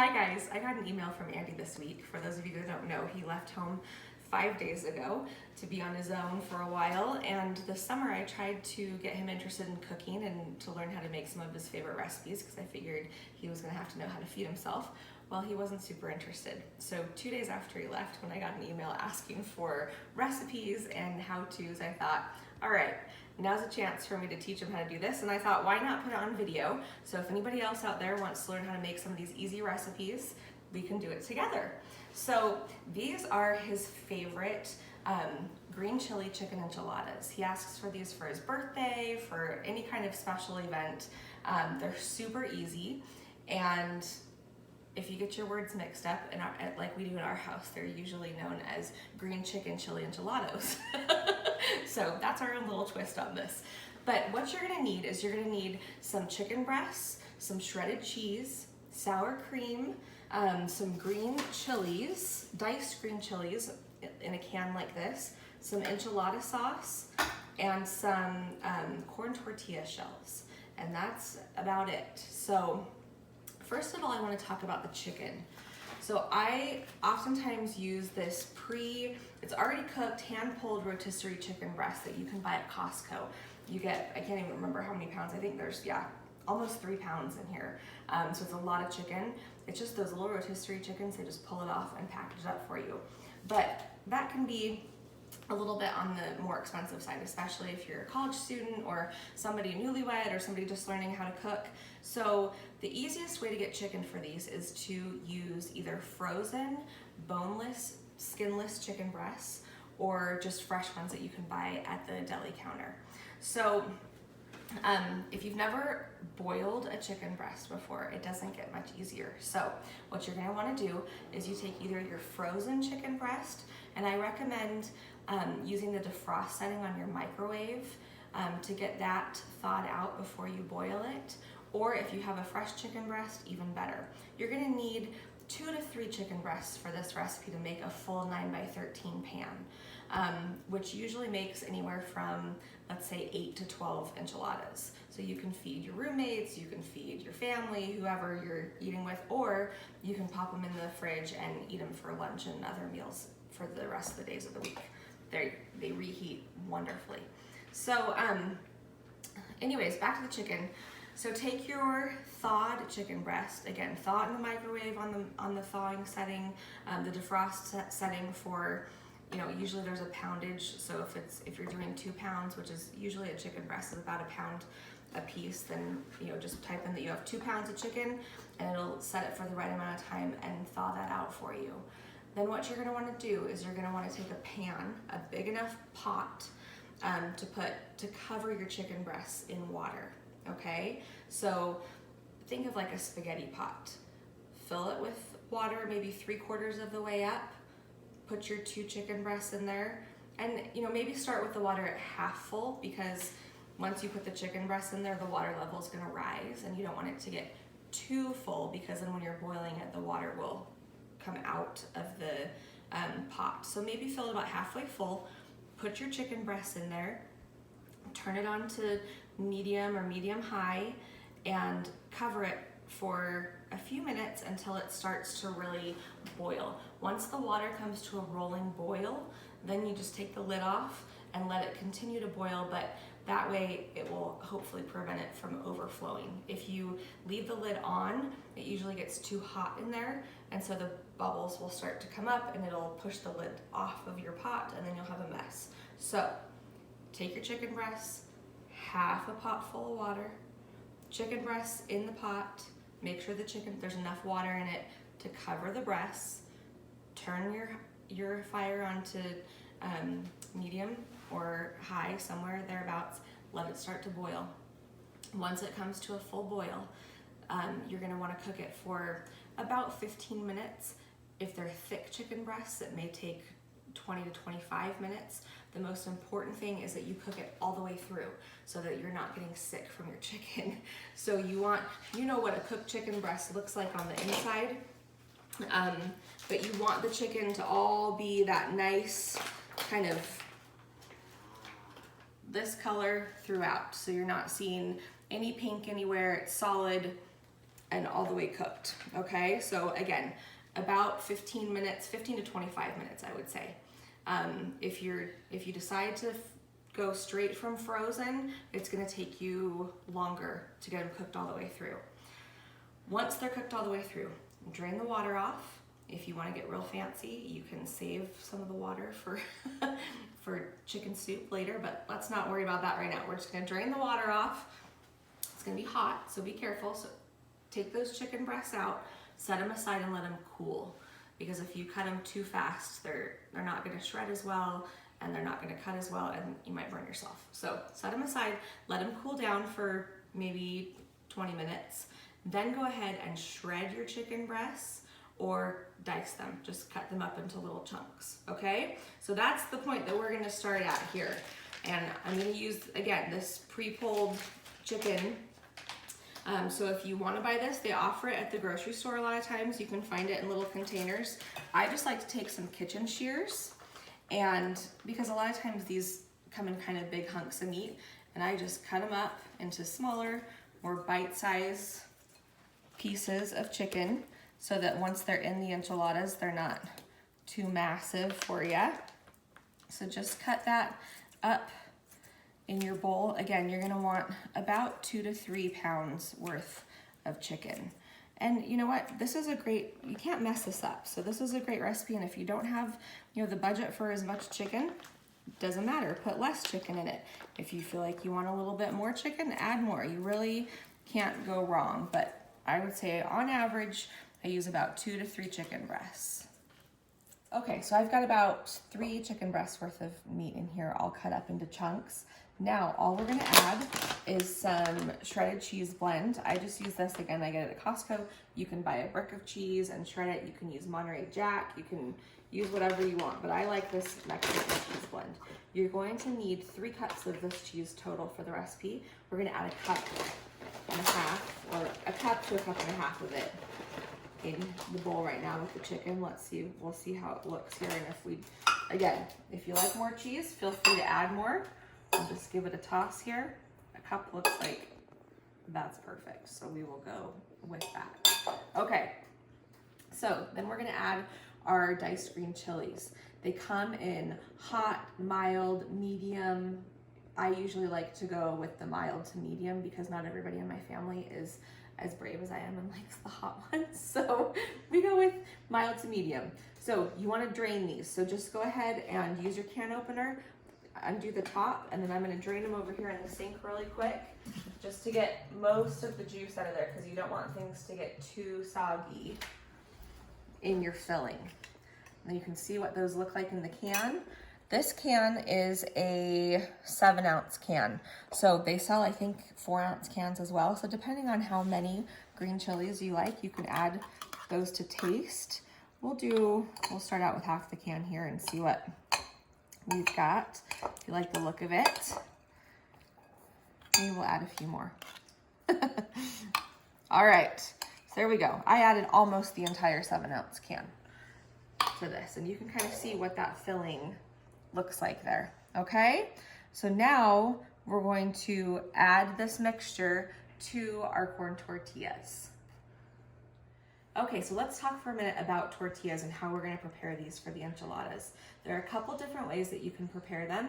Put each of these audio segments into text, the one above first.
Hi guys, I got an email from Andy this week. For those of you that don't know, he left home 5 days ago to be on his own for a while, and this summer I tried to get him interested in cooking and to learn how to make some of his favorite recipes because I figured he was going to have to know how to feed himself. Well, he wasn't super interested. So 2 days after he left, when I got an email asking for recipes and how-tos, I thought, all right, now's a chance for me to teach him how to do this. And I thought, why not put it on video? So if anybody else out there wants to learn how to make some of these easy recipes, we can do it together. So these are his favorite green chili chicken enchiladas. He asks for these for his birthday, for any kind of special event. They're super easy, and if you get your words mixed up, like we do in our house, they're usually known as green chicken chili enchiladas. So that's our own little twist on this. But what you're gonna need is you're gonna need some chicken breasts, some shredded cheese, sour cream, some green chilies, diced green chilies in a can like this, some enchilada sauce, and some corn tortilla shells. And that's about it. So first of all, I want to talk about the chicken. So I oftentimes use this it's already cooked, hand-pulled rotisserie chicken breast that you can buy at Costco. You get, I can't even remember how many pounds, I think there's, almost 3 pounds in here. So it's a lot of chicken. It's just those little rotisserie chickens, they just pull it off and package it up for you. But that can be a little bit on the more expensive side, especially if you're a college student or somebody newlywed or somebody just learning how to cook. So the easiest way to get chicken for these is to use either frozen, boneless, skinless chicken breasts or just fresh ones that you can buy at the deli counter. So if you've never boiled a chicken breast before, it doesn't get much easier. So what you're gonna wanna do is you take either your frozen chicken breast, and I recommend using the defrost setting on your microwave to get that thawed out before you boil it. Or if you have a fresh chicken breast, even better. You're gonna need 2 to 3 chicken breasts for this recipe to make a full 9x13 pan, which usually makes anywhere from, let's say, 8 to 12 enchiladas. So you can feed your roommates, you can feed your family, whoever you're eating with, or you can pop them in the fridge and eat them for lunch and other meals for the rest of the days of the week. They reheat wonderfully. So anyways, back to the chicken. So take your thawed chicken breast, again, thaw it in the microwave on the thawing setting, the defrost setting for, usually there's a poundage. So if you're doing 2 pounds, which is usually a chicken breast is about a pound a piece, then just type in that you have 2 pounds of chicken and it'll set it for the right amount of time and thaw that out for you. Then what you're gonna wanna do is you're gonna wanna take a pan, a big enough pot to cover your chicken breasts in water. Okay, so think of like a spaghetti pot. Fill it with water, maybe 3/4 of the way up. Put your 2 chicken breasts in there, and maybe start with the water at half full, because once you put the chicken breasts in there, the water level is going to rise, and you don't want it to get too full, because then when you're boiling it, the water will come out of the pot. So maybe fill it about halfway full. Put your chicken breasts in there. Turn it on to medium or medium high and cover it for a few minutes until it starts to really boil. Once the water comes to a rolling boil, then you just take the lid off and let it continue to boil, but that way it will hopefully prevent it from overflowing. If you leave the lid on, it usually gets too hot in there, and so the bubbles will start to come up and it'll push the lid off of your pot, and then you'll have a mess. So take your chicken breasts, half a pot full of water, chicken breasts in the pot, make sure there's enough water in it to cover the breasts. Turn your fire on to medium or high, somewhere thereabouts. Let it start to boil. Once it comes to a full boil, you're gonna wanna cook it for about 15 minutes. If they're thick chicken breasts, it may take 20 to 25 minutes. The most important thing is that you cook it all the way through so that you're not getting sick from your chicken. So you know what a cooked chicken breast looks like on the inside, but you want the chicken to all be that nice kind of this color throughout. So you're not seeing any pink anywhere, it's solid. and all the way cooked, okay? So again, about 15 minutes, 15 to 25 minutes, I would say. If you decide to go straight from frozen, it's gonna take you longer to get them cooked all the way through. Once they're cooked all the way through, drain the water off. If you wanna get real fancy, you can save some of the water for, for chicken soup later, but let's not worry about that right now. We're just gonna drain the water off. It's gonna be hot, so be careful. So take those chicken breasts out, set them aside and let them cool. Because if you cut them too fast, they're not gonna shred as well, and they're not gonna cut as well, and you might burn yourself. So set them aside, let them cool down for maybe 20 minutes. Then go ahead and shred your chicken breasts or dice them. Just cut them up into little chunks, okay? So that's the point that we're gonna start at here. And I'm gonna use, again, this pre-pulled chicken. So if you wanna buy this, they offer it at the grocery store a lot of times. You can find it in little containers. I just like to take some kitchen shears, and because a lot of times these come in kind of big hunks of meat, and I just cut them up into smaller, more bite-sized pieces of chicken so that once they're in the enchiladas, they're not too massive for you. So just cut that up in your bowl. Again, you're gonna want about 2 to 3 pounds worth of chicken. And you know what? This is a great, you can't mess this up. So this is a great recipe, and if you don't have, you know, the budget for as much chicken, doesn't matter, put less chicken in it. If you feel like you want a little bit more chicken, add more. You really can't go wrong, but I would say on average, I use about 2 to 3 chicken breasts. Okay, so I've got about 3 chicken breasts worth of meat in here, all cut up into chunks. Now, all we're gonna add is some shredded cheese blend. I just use this, again, I get it at Costco. You can buy a brick of cheese and shred it. You can use Monterey Jack. You can use whatever you want, but I like this Mexican cheese blend. You're going to need 3 cups of this cheese total for the recipe. We're gonna add a cup and a half, or a cup to a cup and a half of it in the bowl right now with the chicken. Let's see, we'll see how it looks here. And if we, again, if you like more cheese, feel free to add more. And just give it a toss here. A cup looks like that's perfect, so we will go with that. Okay, so then we're gonna add our diced green chilies. They come in hot, mild, medium. I usually like to go with the mild to medium because not everybody in my family is as brave as I am and likes the hot ones. So we go with mild to medium. So you wanna drain these. So just go ahead and use your can opener, undo the top, and then I'm gonna drain them over here in the sink really quick just to get most of the juice out of there, because you don't want things to get too soggy in your filling. And you can see what those look like in the can. This can is a 7-ounce can. So they sell, I think, 4-ounce cans as well. So depending on how many green chilies you like, you can add those to taste. We'll start out with half the can here and see what we've got. If you like the look of it, maybe we'll add a few more. All right, so there we go. I added almost the entire 7-ounce can to this, and you can kind of see what that filling looks like there. Okay, so now we're going to add this mixture to our corn tortillas. Okay, so let's talk for a minute about tortillas and how we're gonna prepare these for the enchiladas. There are a couple different ways that you can prepare them.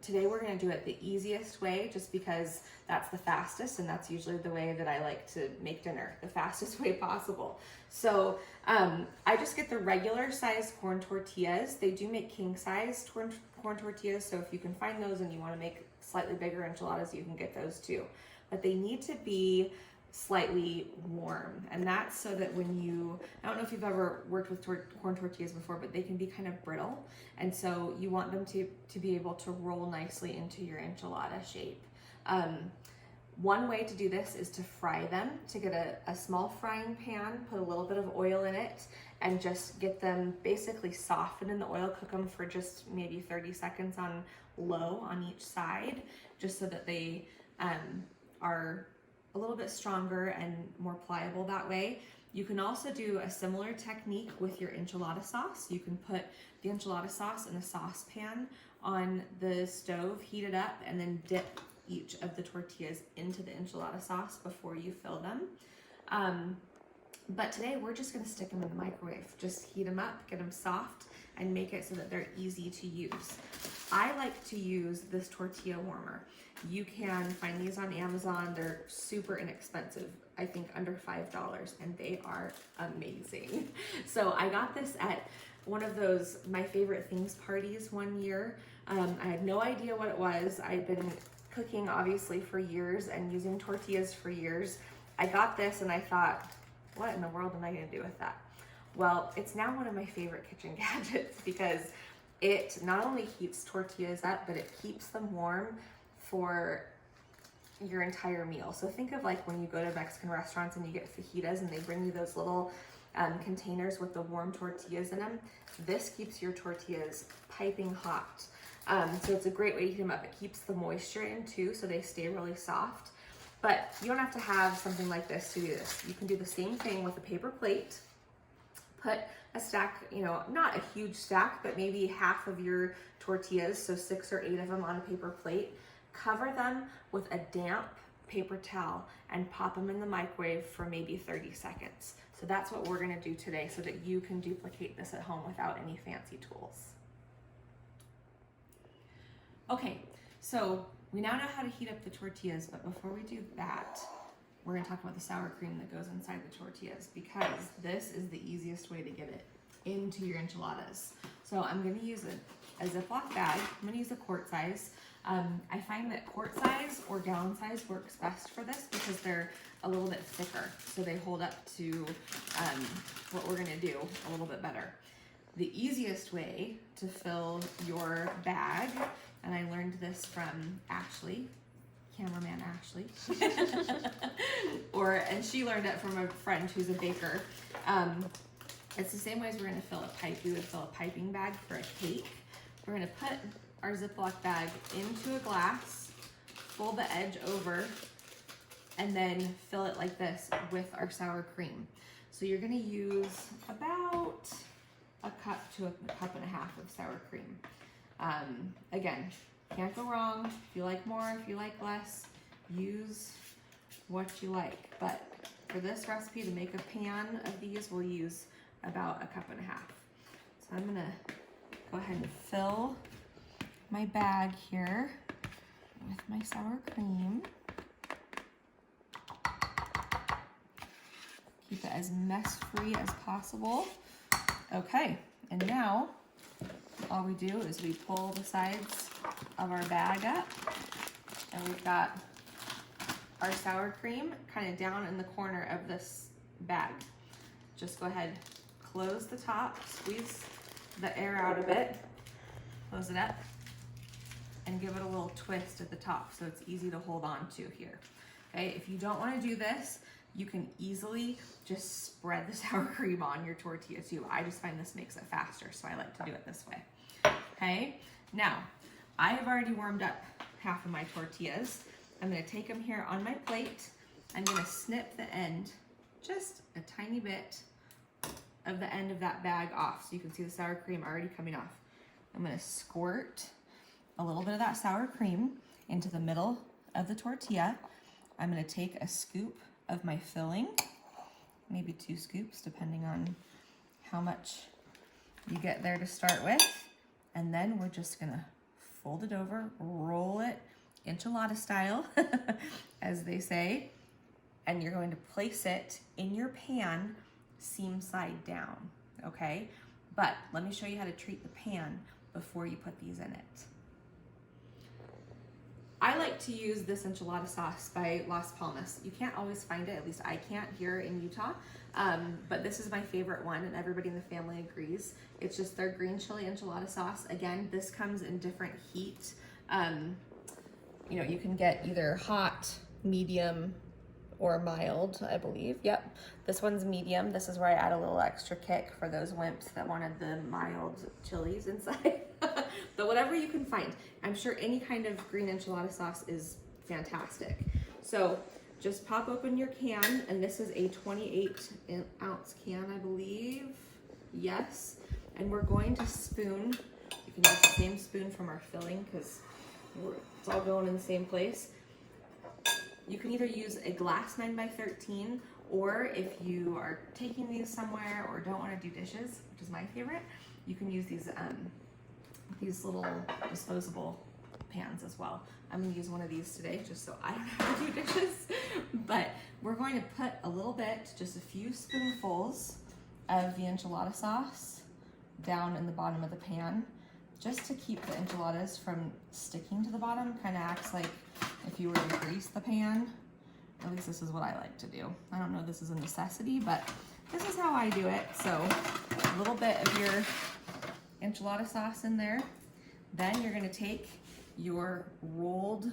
Today we're gonna do it the easiest way, just because that's the fastest, and that's usually the way that I like to make dinner, the fastest way possible. So I just get the regular size corn tortillas. They do make king size corn tortillas, so if you can find those and you wanna make slightly bigger enchiladas, you can get those too. But they need to be slightly warm, and that's so that when you, I don't know if you've ever worked with corn tortillas before, but they can be kind of brittle, and so you want them to be able to roll nicely into your enchilada shape. One way to do this is to fry them, to get a small frying pan, put a little bit of oil in it, and just get them basically softened in the oil. Cook them for just maybe 30 seconds on low on each side, just so that they are a little bit stronger and more pliable that way. You can also do a similar technique with your enchilada sauce. You can put the enchilada sauce in a saucepan on the stove, heat it up, and then dip each of the tortillas into the enchilada sauce before you fill them. But today we're just gonna stick them in the microwave. Just heat them up, get them soft, and make it so that they're easy to use. I like to use this tortilla warmer. You can find these on Amazon. They're super inexpensive. I think under $5, and they are amazing. So I got this at one of those My Favorite Things parties one year. I had no idea what it was. I'd been cooking obviously for years and using tortillas for years. I got this and I thought, what in the world am I gonna do with that? Well, it's now one of my favorite kitchen gadgets because it not only heats tortillas up, but it keeps them warm for your entire meal. So think of like when you go to Mexican restaurants and you get fajitas and they bring you those little containers with the warm tortillas in them. This keeps your tortillas piping hot. So it's a great way to heat them up. It keeps the moisture in too, so they stay really soft. But you don't have to have something like this to do this. You can do the same thing with a paper plate. Put a stack, you know, not a huge stack, but maybe half of your tortillas, so 6 or 8 of them on a paper plate. Cover them with a damp paper towel and pop them in the microwave for maybe 30 seconds. So that's what we're gonna do today so that you can duplicate this at home without any fancy tools. Okay, so we now know how to heat up the tortillas, but before we do that, we're gonna talk about the sour cream that goes inside the tortillas because this is the easiest way to get it into your enchiladas. So I'm gonna use a Ziploc bag. I'm gonna use a quart size. I find that quart size or gallon size works best for this because they're a little bit thicker, so they hold up to what we're gonna do a little bit better. The easiest way to fill your bag, and I learned this from Ashley, cameraman Ashley, and she learned it from a friend who's a baker. It's the same way as we're gonna fill a pipe. We would fill a piping bag for a cake. We're gonna put our Ziploc bag into a glass, fold the edge over, and then fill it like this with our sour cream. So you're gonna use about a cup to a cup and a half of sour cream. Again, can't go wrong. If you like more, if you like less, use what you like. But for this recipe, to make a pan of these, we'll use about a cup and a half. So I'm gonna go ahead and fill my bag here with my sour cream. Keep it as mess-free as possible. Okay, and now all we do is we pull the sides of our bag up, and we've got our sour cream kind of down in the corner of this bag. Just go ahead, close the top, squeeze the air out a bit, close it up, and give it a little twist at the top so it's easy to hold on to here. Okay, if you don't want to do this, you can easily just spread the sour cream on your tortilla too. I just find this makes it faster, so I like to do it this way. Okay, now I have already warmed up half of my tortillas. I'm gonna take them here on my plate. I'm gonna snip the end, just a tiny bit of the end of that bag off so you can see the sour cream already coming off. I'm gonna squirt a little bit of that sour cream into the middle of the tortilla. I'm gonna take a scoop of my filling, maybe 2 scoops depending on how much you get there to start with. And then we're just gonna fold it over, roll it enchilada style, as they say, and you're going to place it in your pan seam side down, okay? But let me show you how to treat the pan before you put these in it. I like to use this enchilada sauce by Las Palmas. You can't always find it, at least I can't here in Utah, but this is my favorite one and everybody in the family agrees. It's just their green chili enchilada sauce. Again, this comes in different heat. You know, you can get either hot, medium, or mild, I believe. Yep, this one's medium. This is where I add a little extra kick for those wimps that wanted the mild chilies inside. But whatever you can find. I'm sure any kind of green enchilada sauce is fantastic. So just pop open your can, and this is a 28-ounce can, I believe. Yes. And we're going to spoon. You can use the same spoon from our filling because it's all going in the same place. You can either use a glass 9x13 Or if you are taking these somewhere or don't want to do dishes, which is my favorite, you can use these little disposable pans as well. I'm gonna use one of these today just so I don't have to do dishes. But we're going to put a little bit, just a few spoonfuls of the enchilada sauce down in the bottom of the pan, just to keep the enchiladas from sticking to the bottom. Kind of acts like if you were to grease the pan. At least this is what I like to do. I don't know if this is a necessity, but this is how I do it. So a little bit of your enchilada sauce in there. Then you're gonna take your rolled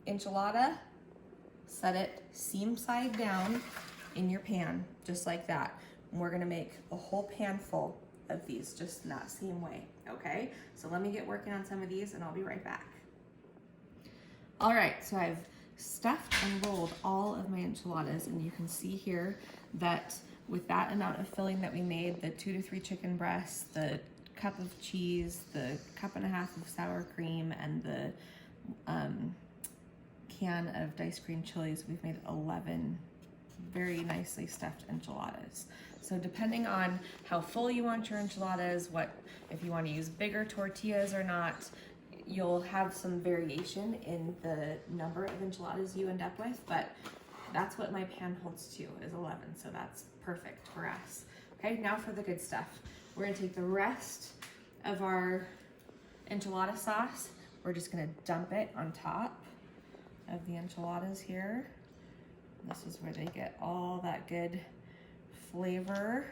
enchilada, set it seam side down in your pan, just like that. And we're gonna make a whole pan full of these, just in that same way, okay? So let me get working on some of these and I'll be right back. All right, so I've stuffed and rolled all of my enchiladas, and you can see here that with that amount of filling that we made, the 2 to 3 chicken breasts, the cup of cheese, the cup and a half of sour cream, and the can of diced green chilies, we've made 11 very nicely stuffed enchiladas. So depending on how full you want your enchiladas, if you want to use bigger tortillas or not, you'll have some variation in the number of enchiladas you end up with, but that's what my pan holds to, is 11, so that's perfect for us. Okay, now for the good stuff. We're gonna take the rest of our enchilada sauce. We're just gonna dump it on top of the enchiladas here. This is where they get all that good flavor.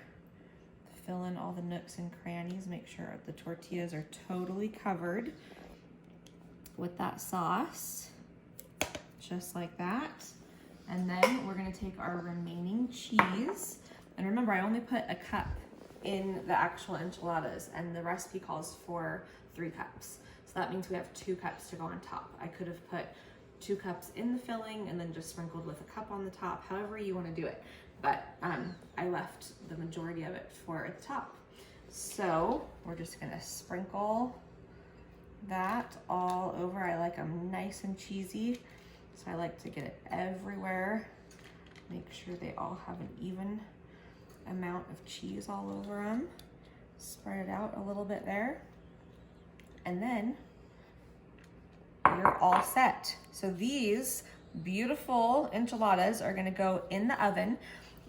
Fill in all the nooks and crannies. Make sure the tortillas are totally covered with that sauce, just like that. And then we're gonna take our remaining cheese. And remember, I only put a cup in the actual enchiladas, and the recipe calls for 3 cups. So that means we have 2 cups to go on top. I could have put 2 cups in the filling and then just sprinkled with a cup on the top, however you wanna do it. But I left the majority of it for the top. So we're just gonna sprinkle that all over. I like them nice and cheesy, so I like to get it everywhere. Make sure they all have an even amount of cheese all over them. Spread it out a little bit there. And then you're all set. So these beautiful enchiladas are gonna go in the oven.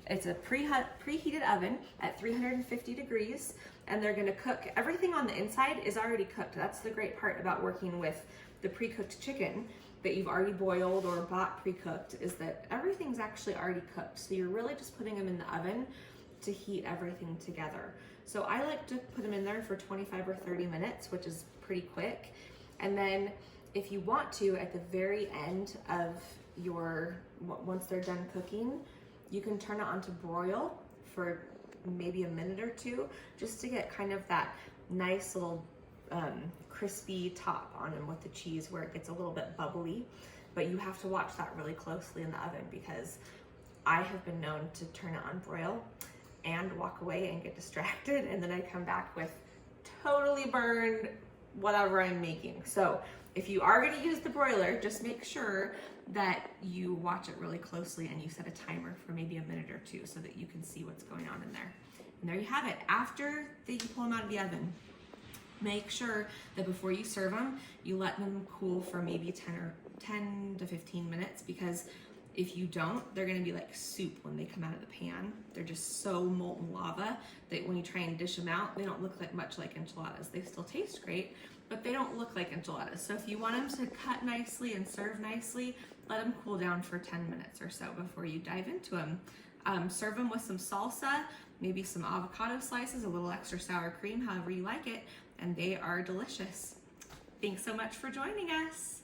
It's a preheated oven at 350 degrees, and they're gonna cook. Everything on the inside is already cooked. That's the great part about working with the pre-cooked chicken that you've already boiled or bought pre-cooked, is that everything's actually already cooked. So you're really just putting them in the oven to heat everything together. So I like to put them in there for 25 or 30 minutes, which is pretty quick. And then if you want to, at the very end of once they're done cooking, you can turn it on to broil for maybe a minute or 2, just to get kind of that nice little crispy top on them with the cheese, where it gets a little bit bubbly. But you have to watch that really closely in the oven, because I have been known to turn it on broil and walk away and get distracted, and then I come back with totally burned whatever I'm making. So if you are gonna use the broiler, just make sure that you watch it really closely and you set a timer for maybe a minute or 2 so that you can see what's going on in there. And there you have it. After you pull them out of the oven, make sure that before you serve them, you let them cool for maybe 10 to 15 minutes, because if you don't, they're gonna be like soup when they come out of the pan. They're just so molten lava that when you try and dish them out, they don't look much like enchiladas. They still taste great, but they don't look like enchiladas. So if you want them to cut nicely and serve nicely, let them cool down for 10 minutes or so before you dive into them. Serve them with some salsa, maybe some avocado slices, a little extra sour cream, however you like it, and they are delicious. Thanks so much for joining us.